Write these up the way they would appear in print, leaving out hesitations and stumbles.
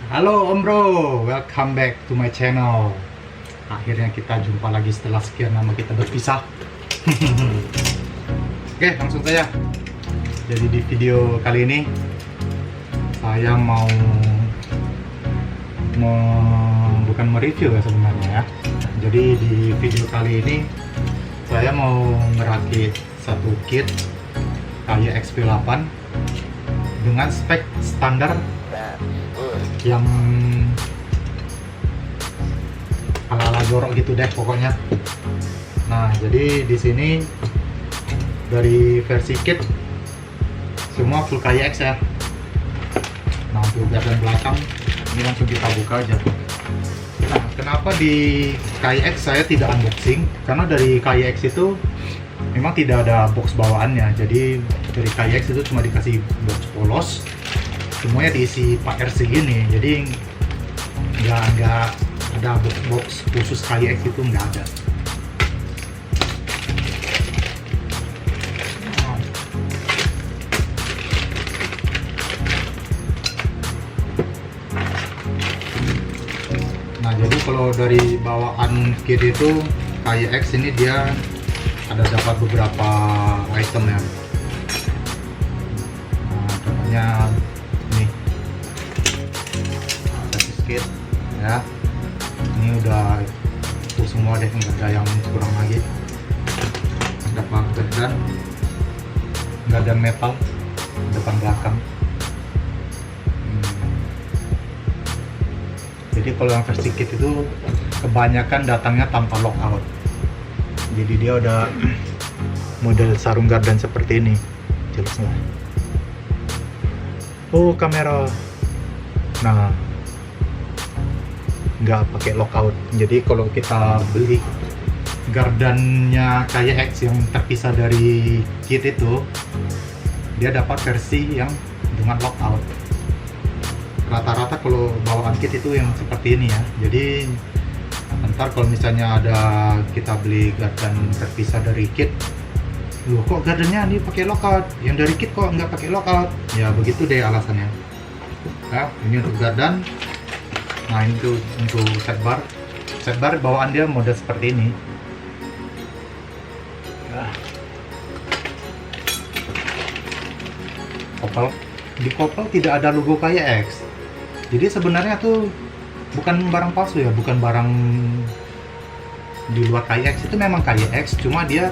Halo Om Bro, welcome back to my channel. Akhirnya kita jumpa lagi setelah sekian lama kita berpisah. Oke, langsung saja. Jadi di video kali ini saya mau bukan mereview ya sebenarnya ya. Jadi di video kali ini saya mau merakit satu kit Kaye XP8 dengan spek standar yang ala-ala jorok gitu deh pokoknya. Nah, jadi di sini dari versi kit semua full Kaye X ya. Nah, untuk bagian belakang ini langsung kita buka aja. Nah, kenapa di Kaye X saya tidak unboxing? Karena dari Kaye X itu memang tidak ada box bawaannya. Jadi dari Kaye X itu cuma dikasih box polos, semuanya diisi pakai RC gini. Jadi nggak ada box khusus Kaye X, itu nggak ada. Nah, jadi kalau dari bawaan kit itu Kaye X ini dia ada dapat beberapa item ya. Nah, contohnya ini chassis kit ya. Ini udah itu semua deh, nggak ada yang kurang lagi. Ada plug dan nggak ada metal depan belakang. Jadi kalau yang versi kit itu kebanyakan datangnya tanpa lockout. Jadi dia udah model sarung gardan seperti ini. Jelas nggak? Oh, kamera. Nah, nggak pakai lockout. Jadi kalau kita beli gardannya Kaye X yang terpisah dari kit itu, dia dapat versi yang dengan lockout. Rata-rata kalau bawaan kit itu yang seperti ini ya. Jadi ntar kalau misalnya ada kita beli gardan terpisah dari kit, loh kok gardannya ini pakai lockout, yang dari kit kok nggak pakai lockout? Ya begitu deh alasannya. Nah, ini untuk gardan. Nah, ini tuh untuk set bar. Set bar bawaan dia model seperti ini. Kopel, di kopel tidak ada logo Kaye X. Jadi sebenarnya tuh bukan barang palsu ya, bukan barang di luar Kaye X, itu memang Kaye X, cuma dia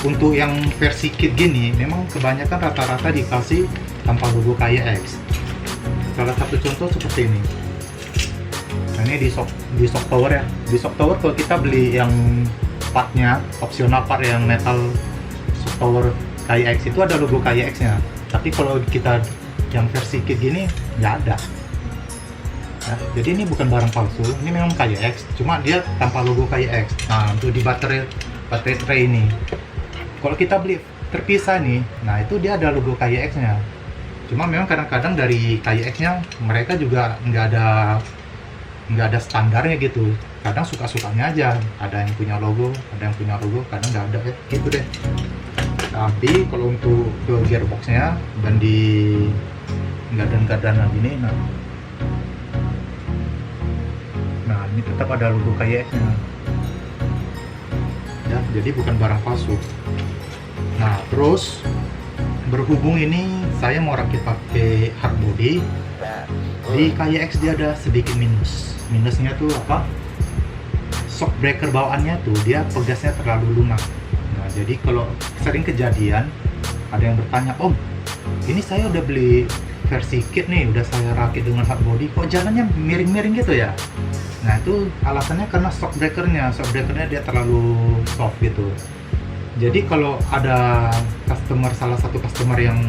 untuk yang versi kit gini memang kebanyakan rata-rata dikasih tanpa logo Kaye X. Salah satu contoh seperti ini. Nah, ini di shock tower ya. Di shock tower kalau kita beli yang partnya, opsional part yang metal shock tower Kaye X itu ada logo Kaye X-nya. Tapi kalau kita yang versi kit gini nggak ada. Ya, jadi ini bukan barang palsu, ini memang Kaye X, cuma dia tanpa logo Kaye X. Nah, untuk di baterai tray ini, kalau kita beli terpisah nih, nah itu dia ada logo Kaye X-nya. Cuma memang kadang-kadang dari Kaye X-nya mereka juga nggak ada standarnya gitu. Kadang suka-sukanya aja, ada yang punya logo, kadang nggak ada ya, gitu deh. Tapi kalau untuk ke gearboxnya dan di gardan-gardan gini, nah ini tetap ada logo Kaye X-nya ya, jadi bukan barang palsu. Nah, terus berhubung ini saya mau rakit pakai hard body, di Kaye X dia ada sedikit minusnya tuh apa, shock breaker bawaannya tuh dia pegasnya terlalu lunak. Nah, jadi kalau sering kejadian ada yang bertanya, Om, ini saya udah beli versi kit nih, udah saya rakit dengan hard body, kok jalannya miring-miring gitu ya? Nah, itu alasannya karena shock breakernya dia terlalu soft gitu. Jadi kalau ada salah satu customer yang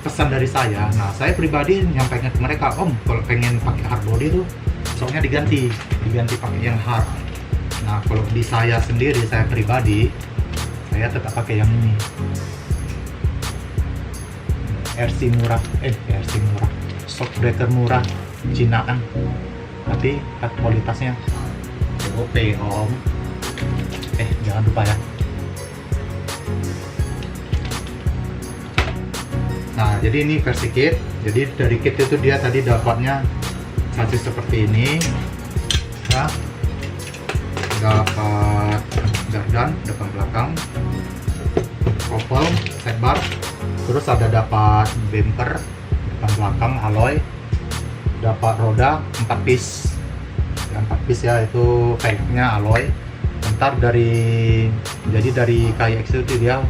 pesan dari saya, nah saya pribadi nyampaikan ke mereka, Om, kalau pengen pakai hard body tuh shocknya diganti pakai yang hard. Nah, kalau di saya sendiri, saya pribadi, saya tetap pakai yang ini, RC murah, shock breaker murah Cinaan, tapi kualitasnya OP Om. Jangan lupa ya. Nah, jadi ini versi kit. Jadi dari kit itu dia tadi dapatnya chassis seperti ini ya, dapat gardan depan belakang, kopel, setbar, terus ada dapat bumper depan belakang alloy, dapat roda 4 piece ya, 4 piece ya, itu packnya alloy. Ntar jadi dari KX itu dia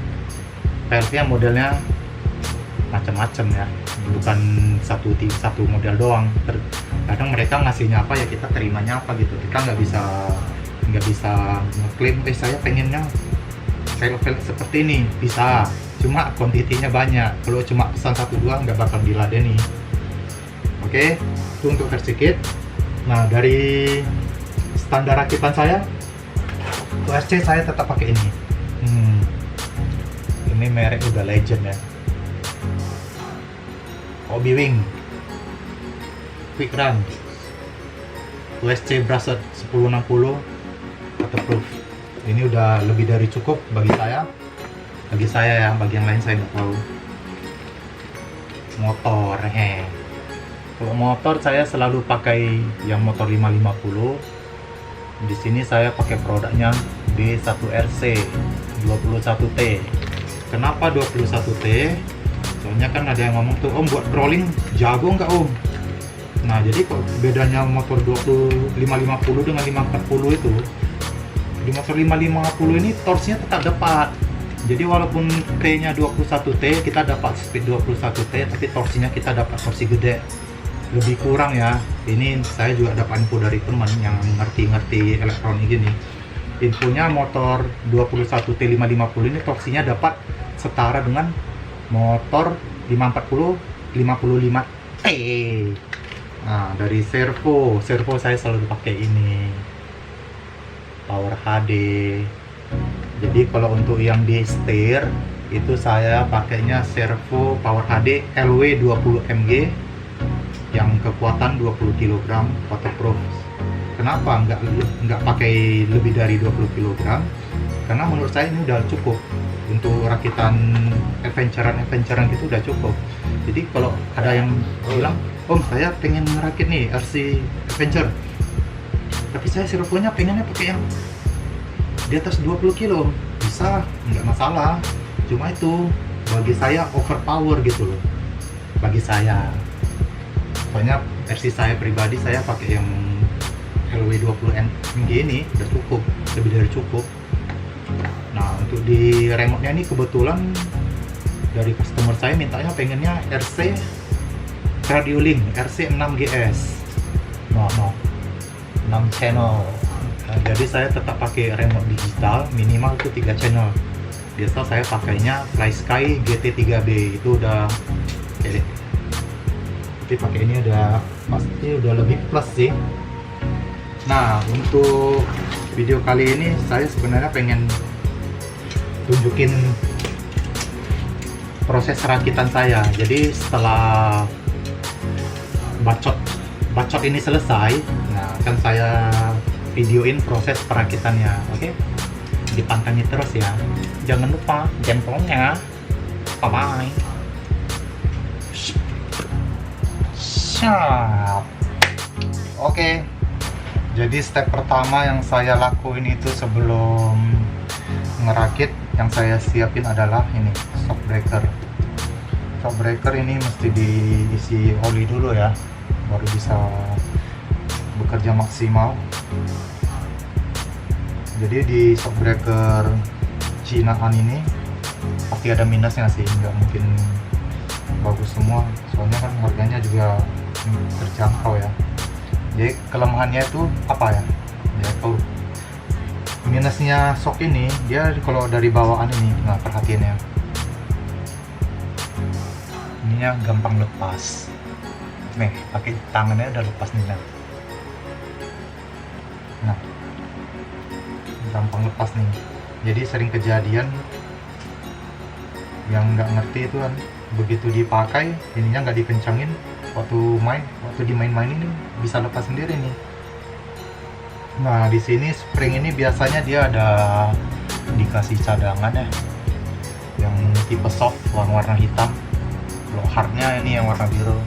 peleknya modelnya macam-macam ya, bukan satu model doang. Kadang mereka ngasihnya apa ya kita terimanya apa gitu, kita nggak bisa ngeklaim saya pengennya velg seperti ini, bisa, cuma kuantitinya banyak. Kalau cuma pesan 1-2 nggak bakal diladeni. Oke, itu untuk versi kit. Nah, dari standar rakitan saya USC saya tetap pakai ini. Ini merek udah legend ya, Hobby Wing Quick Run USC Brushed 1060 waterproof. Ini udah lebih dari cukup bagi saya ya, bagi yang lain saya nggak tahu. Motor, kalau motor saya selalu pakai yang motor 550. Di sini saya pakai produknya B1RC 21T. Kenapa 21T? Soalnya kan ada yang ngomong tuh, Om buat crawling jago nggak Om? Nah, jadi kok bedanya motor 550 dengan 540 itu, di motor 550 ini torsinya tetap dapat. Jadi walaupun T-nya 21T, kita dapat speed 21T, tapi torsinya kita dapat torsi gede. Lebih kurang ya. Ini saya juga dapat info dari teman yang ngerti elektronik gini. Infonya motor 21T 550 ini torsinya dapat setara dengan motor 540 55T. Nah, dari servo saya selalu pakai ini Power HD. Jadi kalau untuk yang di setir itu saya pakainya servo Power HD LW 20 mg yang kekuatan 20 kg waterproof. Kenapa nggak pakai lebih dari 20 kg? Karena menurut saya ini udah cukup untuk rakitan adventurean gitu, udah cukup. Jadi kalau ada yang bilang, Om saya pengen ngerakit nih RC Adventure, tapi saya servonya pengennya pakai yang di atas 20 kilo, bisa, nggak masalah. Cuma itu bagi saya overpower gitu loh, bagi saya. Soalnya versi saya pribadi, saya pakai yang LW 20 mg ini udah cukup, lebih dari cukup. Nah, untuk di remote-nya ini kebetulan dari customer saya mintanya pengennya RC Radiolink RC 6GS. No, 6 channel. Nah, jadi saya tetap pakai remote digital, minimal itu 3 channel. Biasa saya pakainya FlySky GT3B, itu udah jadi. Tapi pakai ini udah pasti udah lebih plus sih. Nah, untuk video kali ini saya sebenarnya pengen tunjukin proses rakitan saya. Jadi setelah bacot ini selesai, nah akan saya videoin proses perakitannya. Oke, dipantengin terus ya, jangan lupa jempolnya. Bye bye. Siap. Oke, jadi step pertama yang saya lakuin itu sebelum ngerakit, yang saya siapin adalah ini shock breaker. Shock breaker ini mesti diisi oli dulu ya, baru bisa bekerja maksimal. Jadi di shock breaker Cinaan ini pasti ada minusnya sih, nggak mungkin bagus semua, soalnya kan harganya juga terjangkau ya. Jadi kelemahannya itu apa ya? Yaitu minusnya shock ini, dia kalau dari bawaan ini, nah perhatiin ya, ininya gampang lepas. Nih, pakai tangannya udah lepas nih. Nah, gampang lepas nih. Jadi sering kejadian yang nggak ngerti itu kan, begitu dipakai ininya nggak dikencangin, waktu dimain-main ini bisa lepas sendiri nih. Nah, di sini spring ini biasanya dia ada dikasih cadangan ya, yang tipe soft warna hitam. Kalau hardnya ini yang warna biru,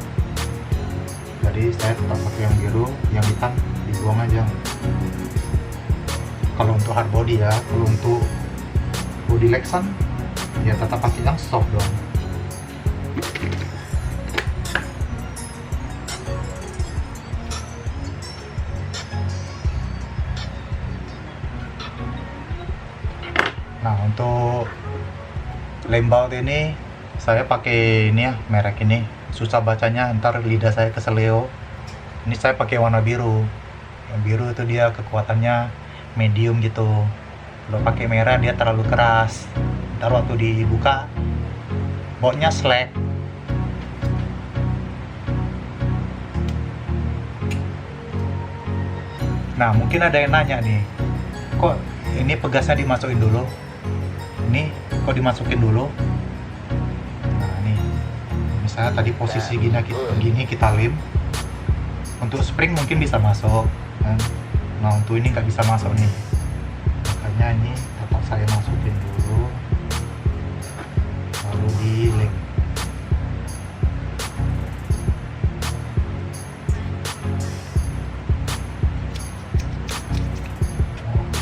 jadi saya tetap pakai yang biru, yang hitam dibuang aja. Kalau untuk hard body ya, kalau untuk body Lexan ya tetap pakai yang soft dong. Nah, untuk lem baut ini saya pakai ini ya, merek ini susah bacanya, ntar lidah saya keseleo. Ini saya pakai warna biru. Yang biru itu dia kekuatannya medium gitu. Kalau pakai merah dia terlalu keras, ntar waktu dibuka bautnya slack. Nah, mungkin ada yang nanya nih, kok ini pegasnya dimasukin dulu, ini kok dimasukin dulu. Nah, nih misalnya tadi posisi gini kita lem. Untuk spring mungkin bisa masuk kan? Nah, untuk ini nggak bisa masuk nih, makanya ini tetap saya masukin dulu baru di lem.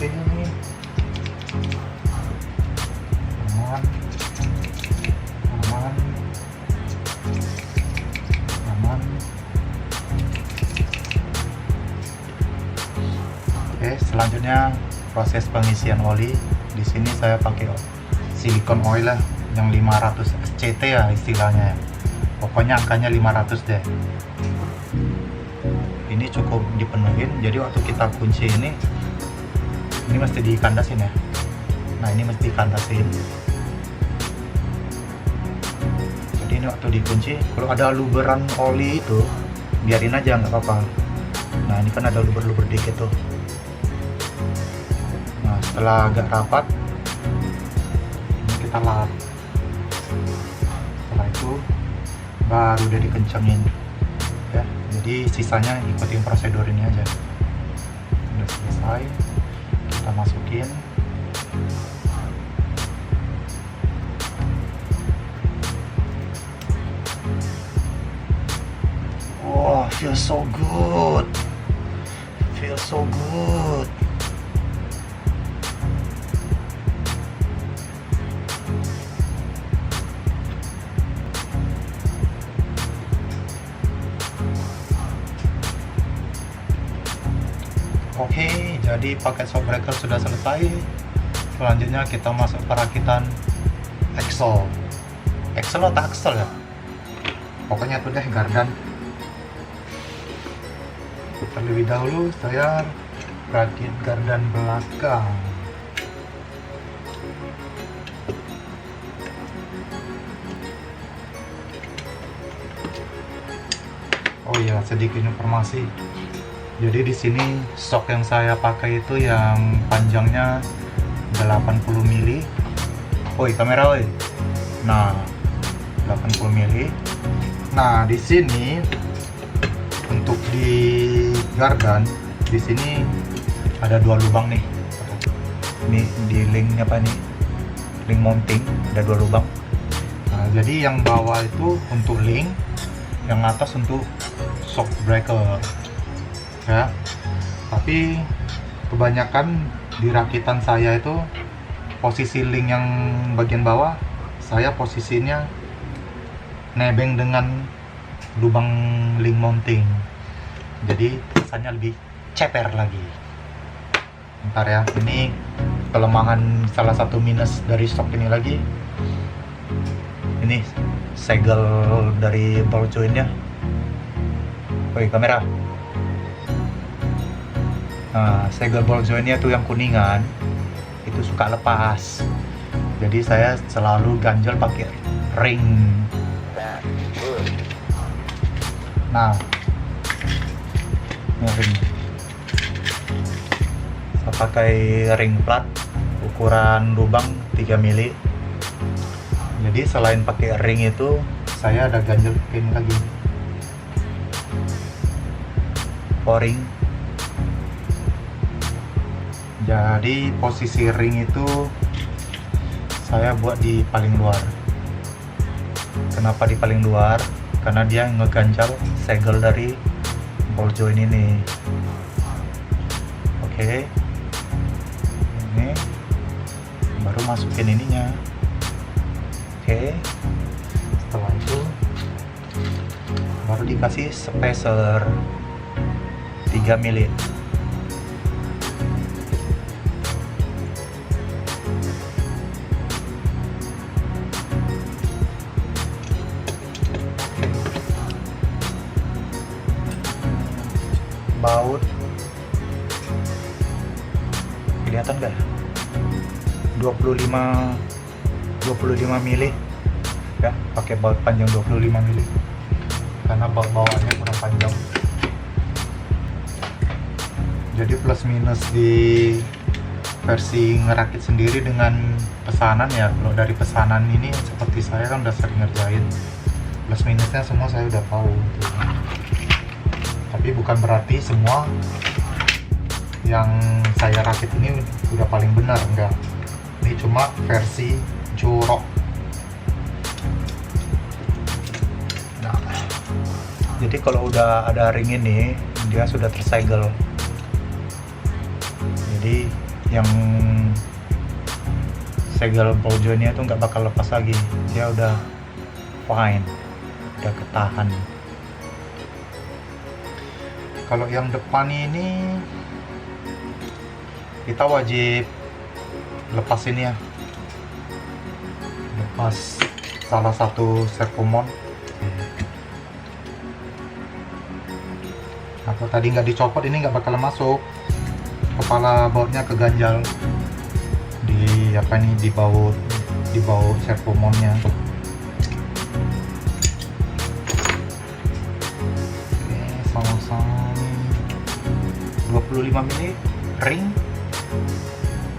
Oke, ini aman, aman, aman. Oke, selanjutnya proses pengisian oli. Di sini saya pakai silikon oil lah, yang 500 SCT ya istilahnya. Pokoknya angkanya 500 deh. Ini cukup dipenuhin. Jadi waktu kita kunci ini mesti dikandasin ya. Nah, ini mesti dikandasin. Jadi ini waktu dikunci, kalau ada luberan oli itu biarin aja, nggak apa-apa. Nah, ini kan ada luber-luber dikit tuh. Nah, setelah agak rapat ini kita lap. Setelah itu baru udah dikencengin ya. Jadi sisanya ikutin prosedur ini aja. Udah selesai, kita masukin. Wow, feels so good. Feels so good. Oke, jadi paket shock breaker sudah selesai. Selanjutnya kita masuk perakitan axle. Axle atau axle ya? Pokoknya itu deh, gardan. Terlebih dahulu saya rakit gardan belakang. Oh iya, sedikit informasi. Jadi di sini shock yang saya pakai itu yang panjangnya 80 mili. Woi, kamera woi. Nah, 80 mili. Nah, di sini untuk di gardan di sini ada 2 lubang nih. Ini di link apa nih? Link mounting ada 2 lubang. Nah, jadi yang bawah itu untuk link, yang atas untuk shock breaker. Ya, tapi kebanyakan di rakitan saya itu posisi link yang bagian bawah saya posisinya nebeng dengan lubang link mounting, jadi kesannya lebih ceper lagi. Bentar ya, ini kelemahan, salah satu minus dari shock ini lagi, ini segel dari ball jointnya. Woi, kamera. Nah, segel ball jointnya tuh yang kuningan itu suka lepas, jadi saya selalu ganjel pakai ring. Nah, ini ring, saya pakai ring plat ukuran lubang 3 mili. Jadi selain pakai ring itu saya ada ganjel pin lagi, o-ring. Jadi posisi ring itu saya buat di paling luar Kenapa di paling luar? Karena dia ngeganjal segel dari ball joint ini. Oke. Ini baru masukin ininya. Oke. Setelah itu baru dikasih spacer 3 mili. Baut kelihatan nggak? 25 mili ya, pakai baut panjang 25 mili karena baut bawahnya kurang panjang. Jadi plus minus di versi ngerakit sendiri dengan pesanan ya. Kalau dari pesanan ini seperti saya kan udah sering ngerjain, plus minusnya semua saya udah tahu gitu. Tapi bukan berarti semua yang saya rakit ini udah paling benar, enggak. Ini cuma versi jorok. Nah, jadi kalau udah ada ring ini, dia sudah tersegel. Jadi yang segel ball jointnya itu nggak bakal lepas lagi. Dia udah fine, udah ketahan. Kalau yang depan ini kita wajib lepas ini ya, lepas salah satu servo mount. Nah, kalau tadi nggak dicopot ini nggak bakal masuk, kepala bautnya keganjal di apa ini, di baut servo mountnya. 25 mili ring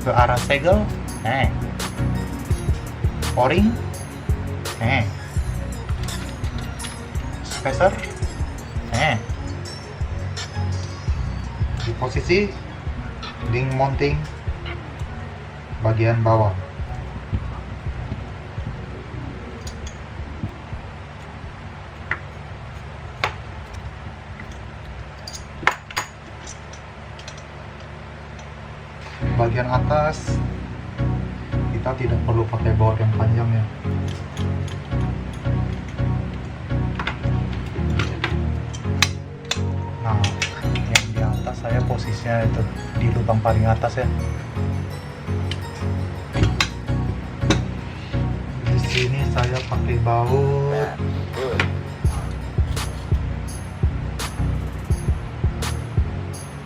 ke arah segel, o-ring, spacer, di posisi ring mounting bagian bawah. Bagian atas kita tidak perlu pakai baut yang panjang ya. Nah, yang di atas saya posisinya itu di lubang paling atas ya. Di sini saya pakai baut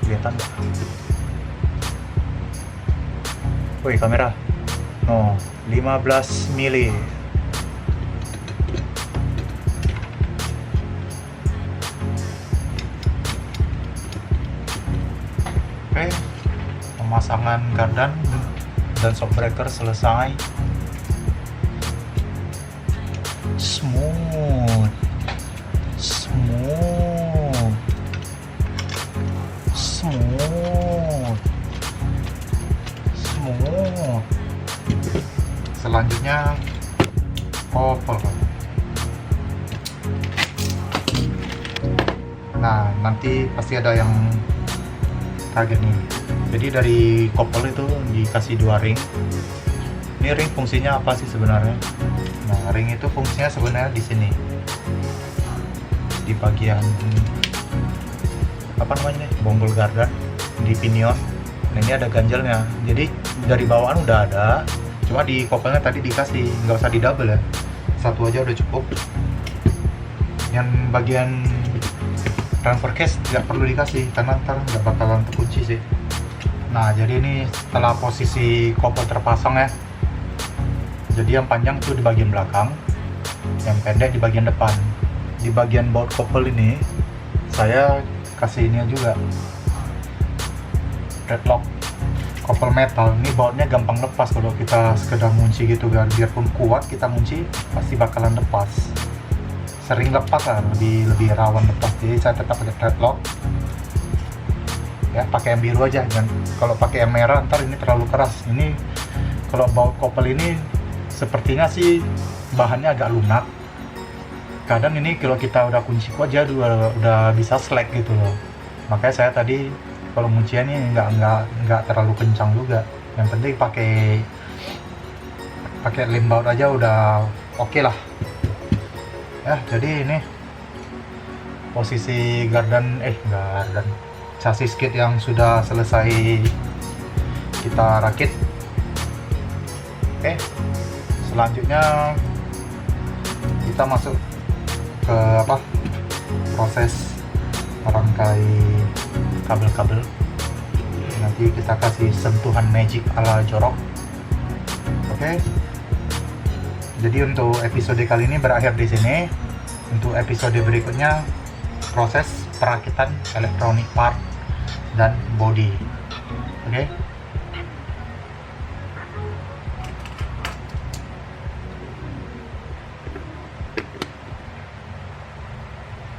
kelihatan nggak? Woi kamera, no 15 mili. Oke, pemasangan gardan dan shock breaker selesai. Smooth, smooth, smooth. Selanjutnya couple. Nah, nanti pasti ada yang kaget nih. Jadi dari couple itu dikasih 2 ring. Ini ring fungsinya apa sih sebenarnya? Nah, ring itu fungsinya sebenarnya di sini, di bagian apa namanya, bonggol gardan, di pinion. Nah, ini ada ganjalnya. Jadi dari bawaan udah ada, cuma di couple-nya tadi dikasih, nggak usah di double ya, satu aja udah cukup. Yang bagian transfer case nggak perlu dikasih karena ntar nggak bakalan terkunci sih. Nah, jadi ini setelah posisi couple terpasang ya, jadi yang panjang tuh di bagian belakang, yang pendek di bagian depan. Di bagian baut couple ini saya kasih ini juga threadlock couple metal. Ini bautnya gampang lepas kalau kita sekedar ngunci gitu kan, biarpun kuat kita ngunci pasti bakalan lepas, sering lepas lah, lebih rawan lepas. Jadi saya tetap pakai threadlock ya, pakai yang biru aja, dan kalau pakai yang merah ntar ini terlalu keras. Ini kalau baut couple ini sepertinya sih bahannya agak lunak, kadang ini kalau kita udah kunci kuat aja udah bisa slack gitu loh. Makanya saya tadi kalau kunciannya nggak terlalu kencang juga, yang penting pakai lem baut aja udah oke lah ya. Jadi ini posisi gardan chassis kit yang sudah selesai kita rakit. Oke, selanjutnya kita masuk ke proses merangkai kabel-kabel. Nanti kita kasih sentuhan magic ala jorok. Oke, jadi untuk episode kali ini berakhir di sini. Untuk episode berikutnya proses perakitan elektronik part dan body. Oke.